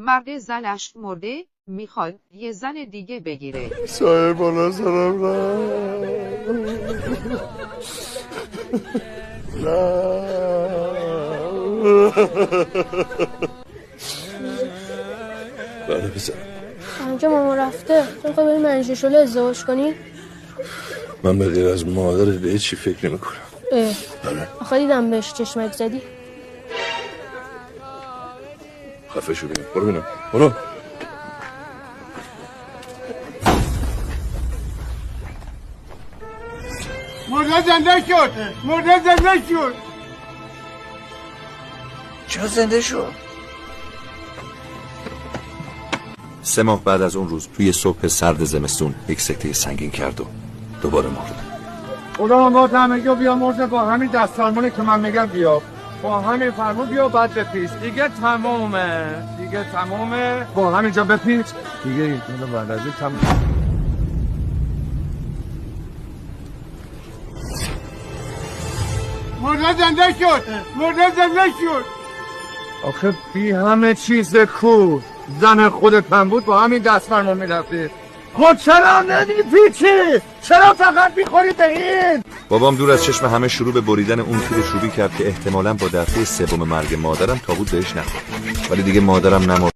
مرد زنش مرده، میخواد یه زن دیگه بگیره. سایه بالا سرم بله بزن. همچه ماما رفته تو خواهی بریم منیشه شله ازدواج کنی؟ من به غیر از مادرت به چی فکر نمی کنم. بله. آخه دیدم بهش چشمک زدی. خفه شو بینم برو بینم برو. مرده زنده شد. مرده زنده شد. چرا زنده شد؟ 3 ماه بعد از اون روز توی صبح سرد زمستون یک سکته سنگین کرد و دوباره مرد. خدا ما همه بیا مرده با همین دستارمونه که من میگم بیا. با همین فرمون بیا بعد بپیس. دیگه تمومه. دیگه تمومه. با همینجا بپیس. دیگه اینو بعد از این تموم. مرده زنده شد. مرده زنده شد. آخه بی همه چیز کو. زن خودت هم بود با همین دست فرمان میرفتی. خود چرا نمیپیچی؟ چرا فقط میخوری به این؟ بابام دور از چشم همه شروع به بریدن اون تیر چوبی کرد که احتمالاً با دفعه 3 مرگ مادرم تابوت بهش نخورد. ولی دیگه مادرم نمرد.